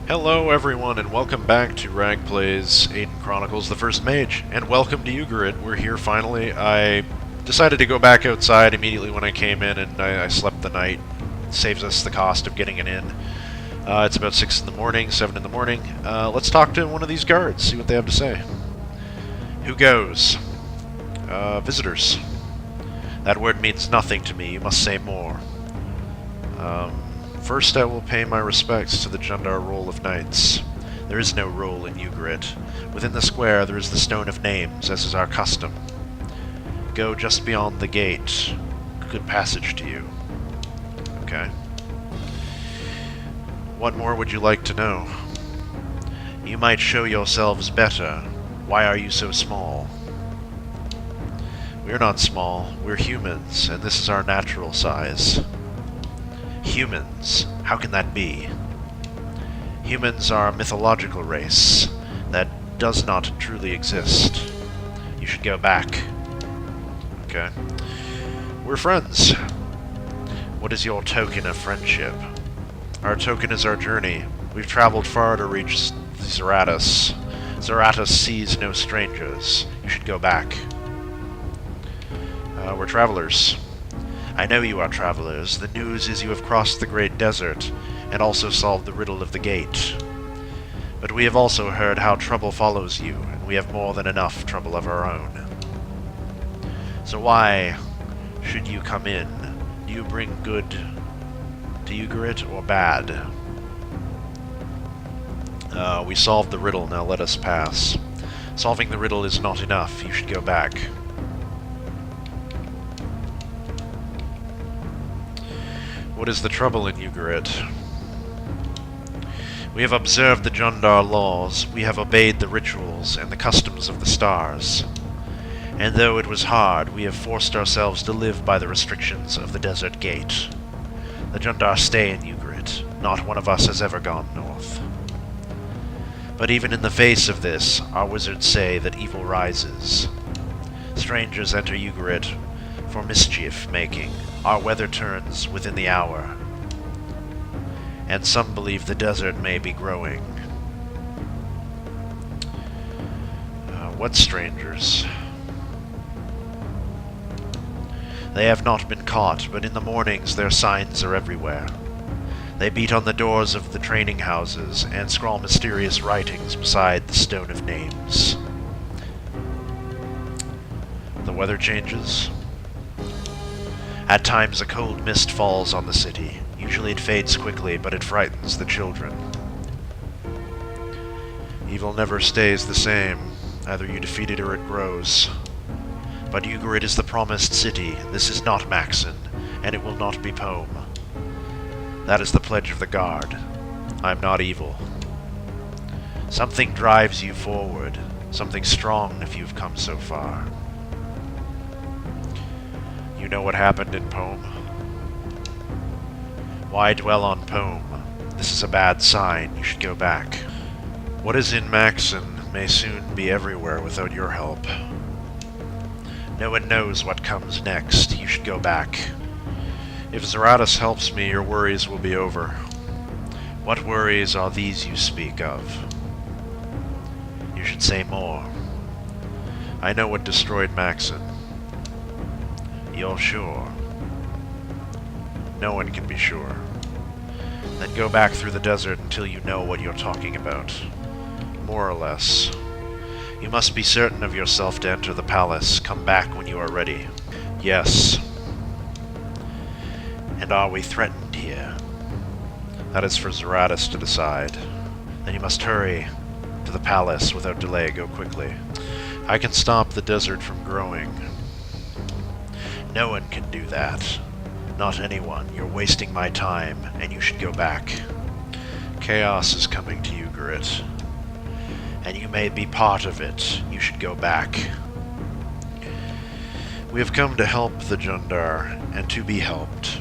Hello everyone, and welcome back to Ragplay's Aidyn Chronicles, the First Mage, and welcome to Ugarit. We're here finally. I decided to go back outside immediately when I came in, and I slept the night. It saves us the cost of getting it in. It's about 6 in the morning, 7 in the morning. Let's talk to one of these guards, see what they have to say. Who goes? Visitors. That word means nothing to me, you must say more. First I will pay my respects to the Jundar roll of knights. There is no roll in Ugarit. Within the square there is the stone of names, as is our custom. Go just beyond the gate. Good passage to you. Okay. What more would you like to know? You might show yourselves better. Why are you so small? We're not small. We're humans, and this is our natural size. Humans. How can that be? Humans are a mythological race that does not truly exist. You should go back. Okay. We're friends. What is your token of friendship? Our token is our journey. We've traveled far to reach Zeratus. Zeratus sees no strangers. You should go back. We're travelers. I know you are travelers. The news is you have crossed the great desert, and also solved the riddle of the gate. But we have also heard how trouble follows you, and we have more than enough trouble of our own. So why should you come in? Do you bring good to Ugarit, or bad? We solved the riddle, now let us pass. Solving the riddle is not enough, you should go back. What is the trouble in Ugarit? We have observed the Jundar laws, we have obeyed the rituals and the customs of the stars. And though it was hard, we have forced ourselves to live by the restrictions of the Desert Gate. The Jundar stay in Ugarit. Not one of us has ever gone north. But even in the face of this, our wizards say that evil rises. Strangers enter Ugarit for mischief-making. Our weather turns within the hour, and some believe the desert may be growing. What strangers? They have not been caught, but in the mornings their signs are everywhere. They beat on the doors of the training houses and scrawl mysterious writings beside the stone of names. The weather changes. At times a cold mist falls on the city. Usually it fades quickly, but it frightens the children. Evil never stays the same. Either you defeat it or it grows. But Ugarit is the promised city. This is not Maxon, and it will not be Pome. That is the pledge of the guard. I am not evil. Something drives you forward. Something strong if you've come so far. You know what happened in Pome? Why dwell on Pome? This is a bad sign. You should go back. What is in Maxon may soon be everywhere without your help. No one knows what comes next. You should go back. If Zeratus helps me, your worries will be over. What worries are these you speak of? You should say more. I know what destroyed Maxon. You're sure? No one can be sure. Then go back through the desert until you know what you're talking about. More or less. You must be certain of yourself to enter the palace. Come back when you are ready. Yes. And are we threatened here? That is for Zeratus to decide. Then you must hurry to the palace without delay. Go quickly. I can stop the desert from growing. No one can do that. Not anyone. You're wasting my time, and you should go back. Chaos is coming to Ugarit, and you may be part of it. You should go back. We have come to help the Jundar, and to be helped.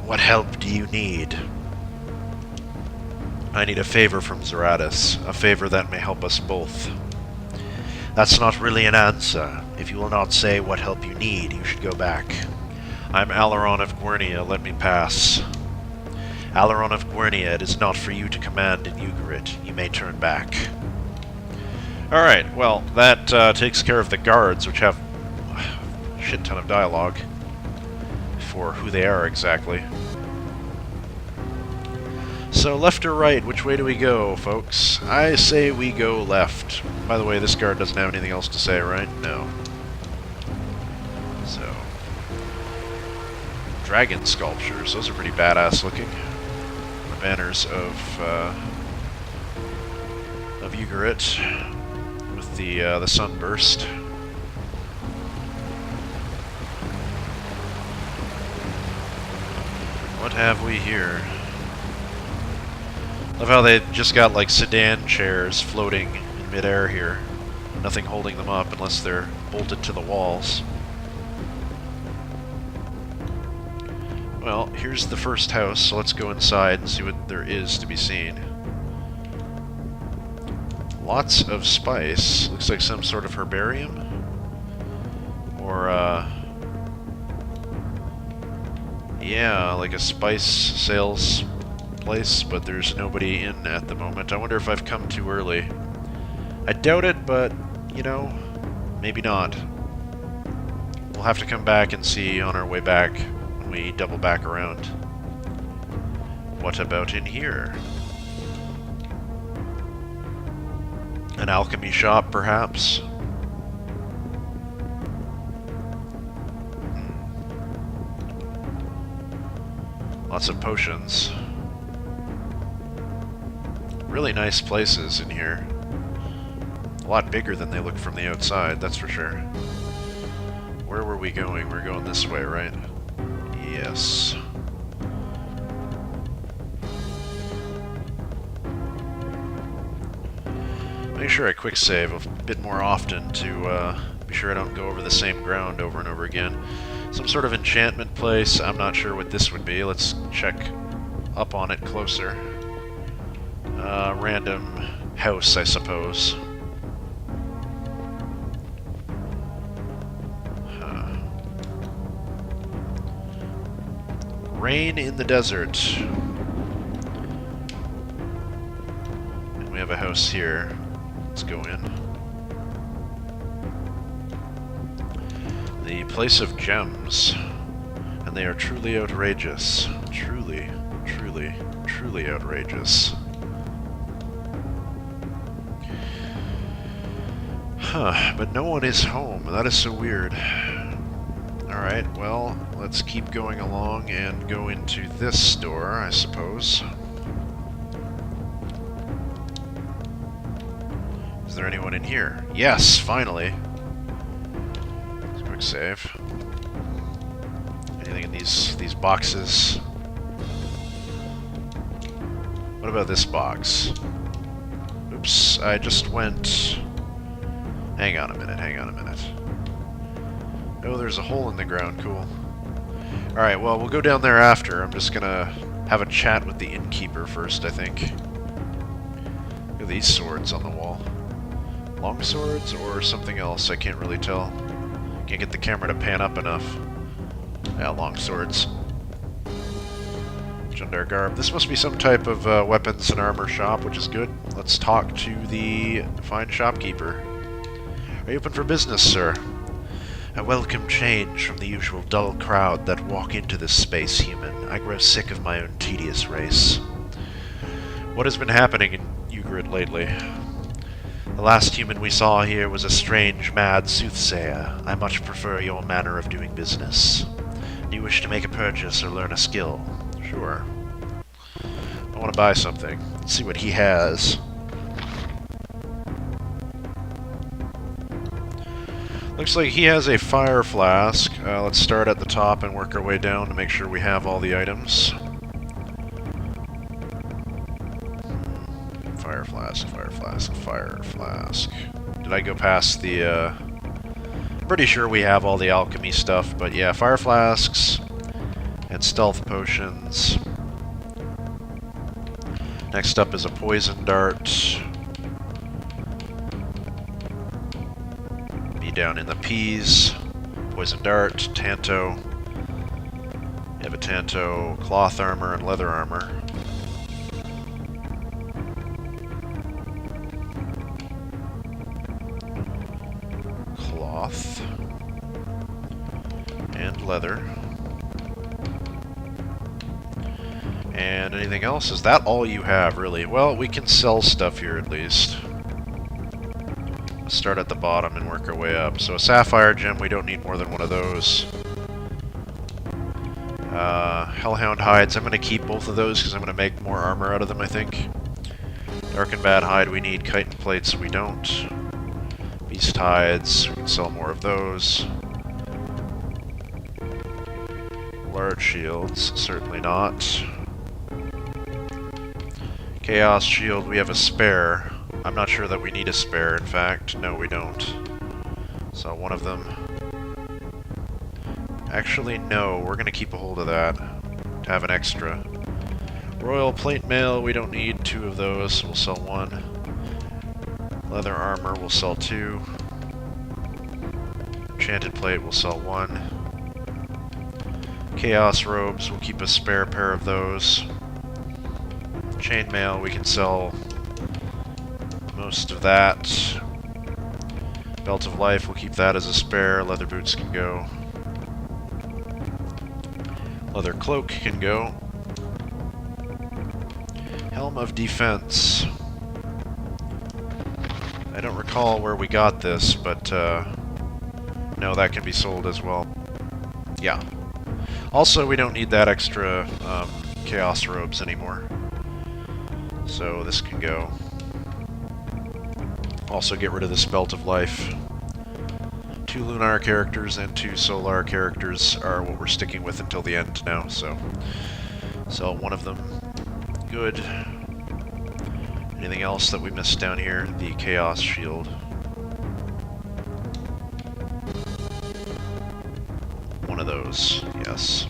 What help do you need? I need a favor from Zeratus, a favor that may help us both. That's not really an answer. If you will not say what help you need, you should go back. I'm Alaron of Gwernia, let me pass. Alaron of Gwernia, it is not for you to command in Ugarit. You may turn back. Alright, well, that takes care of the guards, which have a shit ton of dialogue for who they are exactly. So, left or right, which way do we go, folks? I say we go left. By the way, this guard doesn't have anything else to say, right? No. So, dragon sculptures, those are pretty badass looking. The banners of Ugarit with the sunburst. What have we here? Love how they just got like sedan chairs floating in midair here. Nothing holding them up unless they're bolted to the walls. Well, here's the first house, so let's go inside and see what there is to be seen. Lots of spice. Looks like some sort of herbarium. Or, yeah, like a spice sales place, but there's nobody in at the moment. I wonder if I've come too early. I doubt it, but, you know, maybe not. We'll have to come back and see on our way back when we double back around. What about in here? An alchemy shop, perhaps? Lots of potions. Really nice places in here. A lot bigger than they look from the outside, that's for sure. Where were we going? We're going this way, right? Yes. Make sure I quick save a bit more often to be sure I don't go over the same ground over and over again. Some sort of enchantment place. I'm not sure what this would be. Let's check up on it closer. Random house, I suppose. Rain in the desert. And we have a house here. Let's go in. The place of gems. And they are truly outrageous. Truly, truly, truly outrageous. Huh, but no one is home. That is so weird. Alright, well, let's keep going along and go into this store, I suppose. Is there anyone in here? Yes, finally! Let's quick save. Anything in these boxes? What about this box? Oops, I just went... Hang on a minute, hang on a minute. Oh, there's a hole in the ground, cool. Alright, well, we'll go down there after. I'm just gonna have a chat with the innkeeper first, I think. Look at these swords on the wall. Long swords or something else, I can't really tell. Can't get the camera to pan up enough. Yeah, long swords. Jundar garb. This must be some type of weapons and armor shop, which is good. Let's talk to the fine shopkeeper. Are you open for business, sir? A welcome change from the usual dull crowd that walk into this space, human. I grow sick of my own tedious race. What has been happening in Ugarit lately? The last human we saw here was a strange, mad soothsayer. I much prefer your manner of doing business. Do you wish to make a purchase or learn a skill? Sure. I want to buy something. Let's see what he has. Looks like he has a fire flask. Let's start at the top and work our way down to make sure we have all the items. Fire flask, fire flask, fire flask. Did I go past the, pretty sure we have all the alchemy stuff, but yeah, fire flasks and stealth potions. Next up is a poison dart. Be down in the peas. Poison dart, tanto. You have a Tanto cloth armor and leather armor. Cloth. And leather. And anything else? Is that all you have, really? Well, we can sell stuff here at least. Let's start at the bottom and work our way up. So a sapphire gem, we don't need more than one of those. Hellhound hides, I'm going to keep both of those because I'm going to make more armor out of them, I think. Dark and bad hide, we need. Chitin plates, we don't. Beast hides, we can sell more of those. Large shields, certainly not. Chaos shield, we have a spare. I'm not sure that we need a spare, in fact. No, we don't. So one of them. Actually, no, we're going to keep a hold of that to have an extra. Royal plate mail, we don't need 2 of those, so we'll sell 1. Leather armor, we'll sell 2. Enchanted plate, we'll sell 1. Chaos robes, we'll keep a spare pair of those. Chainmail, we can sell most of that. Belt of life, we'll keep that as a spare. Leather boots can go. Leather cloak can go. Helm of defense. I don't recall where we got this, but no, that can be sold as well. Yeah. Also, we don't need that extra chaos robes anymore. So this can go. Also get rid of this belt of life. 2 lunar characters and 2 solar characters are what we're sticking with until the end now, so sell 1 of them. Good. Anything else that we missed down here? The chaos shield. One of those, yes.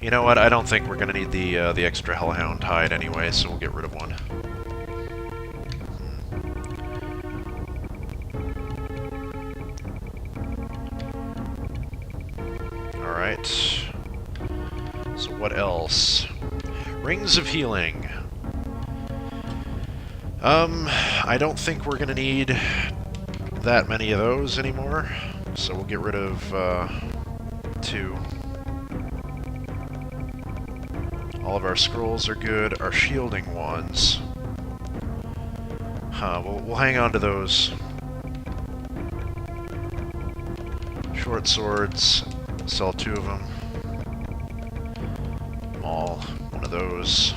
You know what? I don't think we're going to need the extra hellhound hide anyway, so we'll get rid of 1. Alright. So what else? Rings of healing. I don't think we're going to need that many of those anymore, so we'll get rid of 2. All of our scrolls are good. Our shielding wands. We'll hang on to those. Short swords. Sell 2 of them. Maul. 1 of those.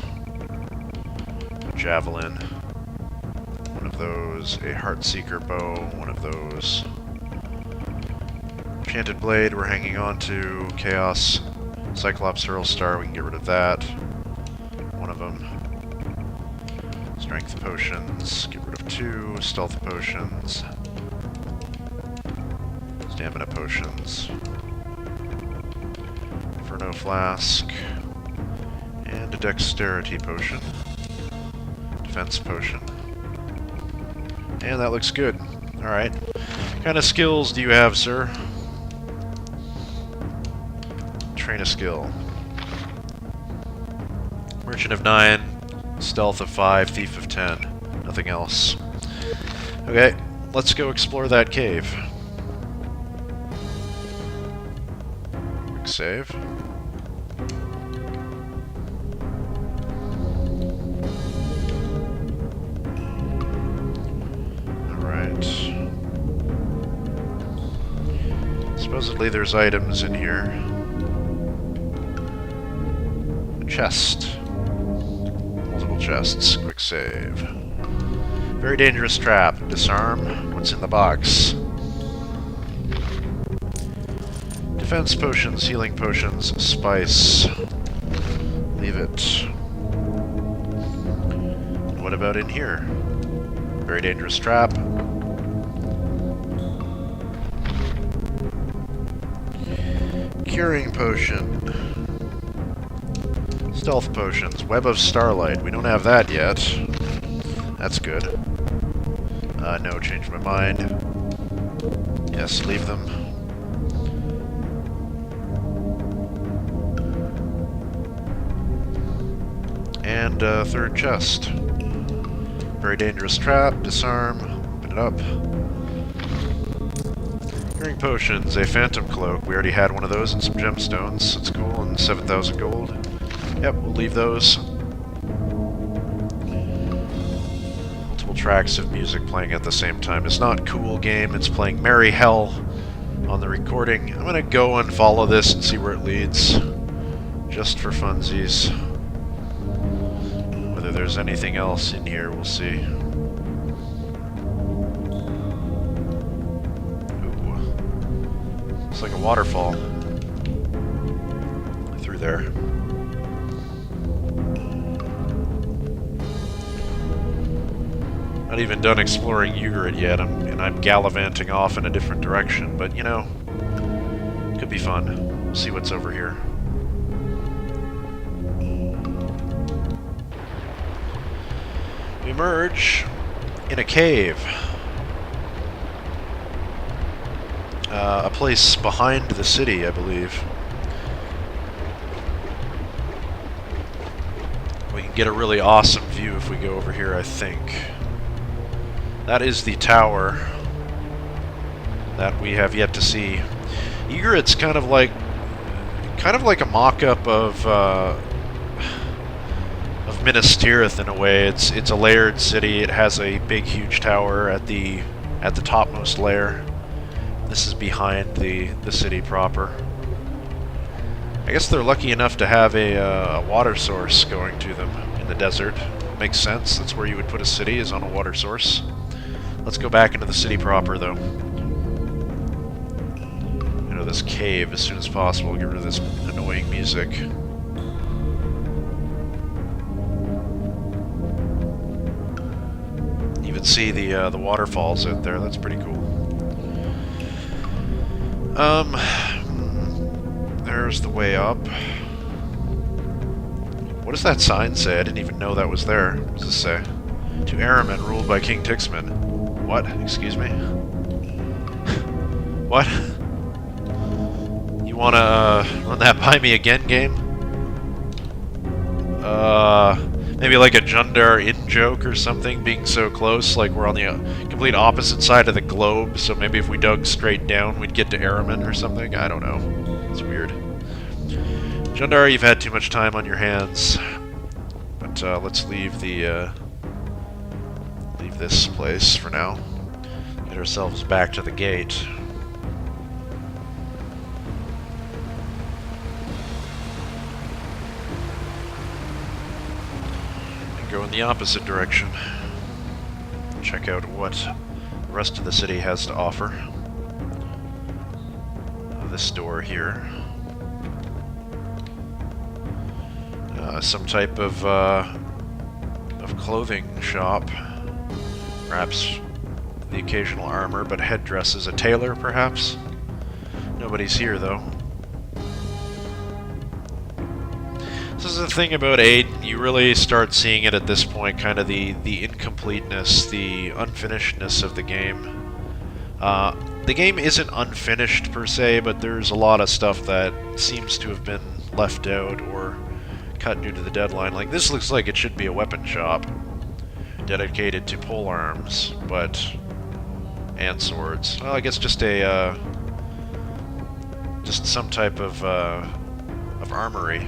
Javelin. 1 of those. A Heartseeker bow. 1 of those. Enchanted blade we're hanging on to. Chaos. Cyclops Hurl Star, we can get rid of that. 1 of them. Strength potions, get rid of 2. Stealth potions. Stamina potions. Inferno flask. And a dexterity potion. Defense potion. And that looks good. Alright. What kind of skills do you have, sir? Train a skill. Merchant of 9, Stealth of 5, Thief of 10. Nothing else. Okay, let's go explore that cave. Quick save. Alright. Supposedly there's items in here. Chest. Multiple chests. Quick save. Very dangerous trap. Disarm. What's in the box? Defense potions, healing potions, spice. Leave it. And what about in here? Very dangerous trap. Curing potion. Stealth potions. Web of Starlight. We don't have that yet. That's good. No, change my mind. Yes, leave them. And third chest. Very dangerous trap, disarm, open it up. Curing potions, a phantom cloak. We already had one of those and some gemstones. That's cool, and 7,000 gold. Yep, we'll leave those. Multiple tracks of music playing at the same time. It's not cool game, it's playing Merry Hell on the recording. I'm gonna go and follow this and see where it leads. Just for funsies. Whether there's anything else in here, we'll see. Ooh. It's like a waterfall. Through there. Not even done exploring Ugarit yet, and I'm gallivanting off in a different direction, but you know, could be fun. See what's over here. We emerge in a cave. A place behind the city, I believe. We can get a really awesome view if we go over here, I think. That is the tower that we have yet to see. Ugarit's kind of like a mock-up of Minas Tirith in a way. It's a layered city. It has a big, huge tower at the topmost layer. This is behind the city proper. I guess they're lucky enough to have a water source going to them in the desert. Makes sense. That's where you would put a city, is on a water source. Let's go back into the city proper, though. Into this cave as soon as possible. Get rid of this annoying music. Even see the waterfalls out there. That's pretty cool. There's the way up. What does that sign say? I didn't even know that was there. What does this say? To Araman, ruled by King Tixman. What? Excuse me? What? You wanna run that by me again, game? Maybe like a Jundar in-joke or something, being so close, like we're on the complete opposite side of the globe, so maybe if we dug straight down, we'd get to Araman or something? I don't know. It's weird. Jundar, you've had too much time on your hands. But let's leave leave this place for now. Get ourselves back to the gate. And go in the opposite direction. Check out what the rest of the city has to offer. This door here. Some type of clothing shop. Perhaps the occasional armor, but headdresses. A tailor, perhaps? Nobody's here, though. This is the thing about Aidyn. You really start seeing it at this point, kind of the incompleteness, the unfinishedness of the game. The game isn't unfinished, per se, but there's a lot of stuff that seems to have been left out or cut due to the deadline. Like, this looks like it should be a weapon shop dedicated to pole arms, and swords. Well, I guess just some type of armory.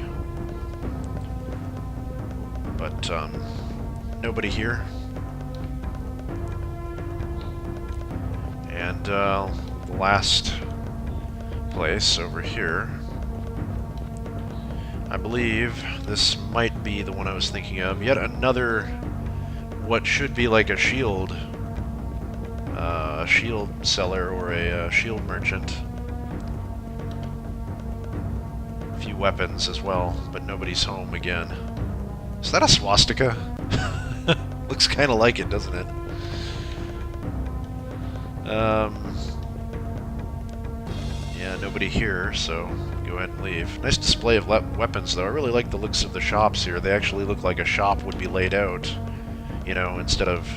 But nobody here. And the last place over here. I believe this might be the one I was thinking of. Yet another, what should be like a shield seller or a shield merchant. A few weapons as well, but nobody's home again. Is that a swastika? Looks kind of like it, doesn't it? Yeah, nobody here, so go ahead and leave. Nice display of weapons, though. I really like the looks of the shops here. They actually look like a shop would be laid out, you know, instead of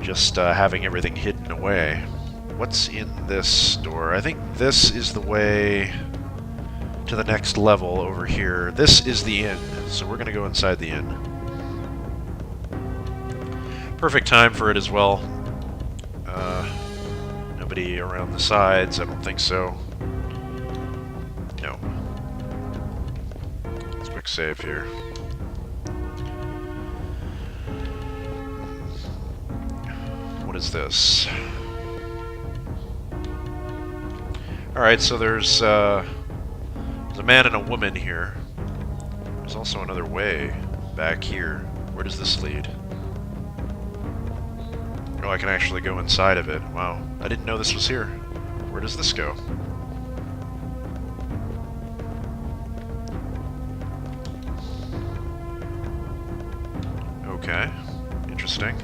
just having everything hidden away. What's in this door? I think this is the way to the next level over here. This is the inn, so we're going to go inside the inn. Perfect time for it as well. Nobody around the sides, I don't think so. No. Let's quick save here. What is this? Alright, so there's a man and a woman here. There's also another way back here. Where does this lead? Oh, I can actually go inside of it. Wow. I didn't know this was here. Where does this go? Okay. Interesting.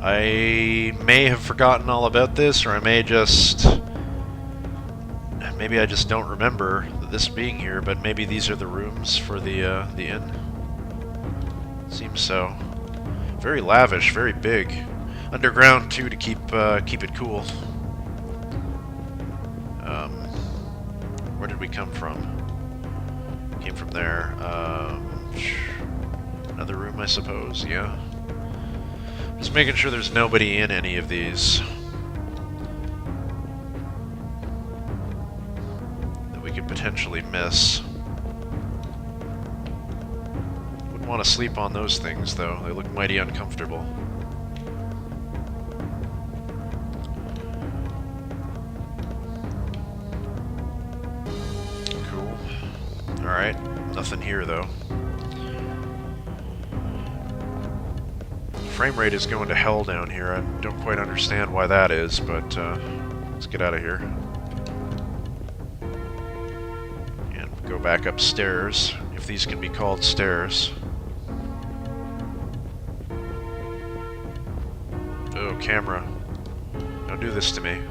I may have forgotten all about this, or I may just... Maybe I just don't remember this being here, but maybe these are the rooms for the inn. Seems so. Very lavish, very big. Underground too, to keep it cool. Where did we come from? Came from there. Another room, I suppose. Yeah. Just making sure there's nobody in any of these that we could potentially miss. Wouldn't want to sleep on those things, though. They look mighty uncomfortable. Cool. Alright. Nothing here, though. Frame rate is going to hell down here. I don't quite understand why that is, but let's get out of here. And go back upstairs, if these can be called stairs. Oh, camera. Don't do this to me.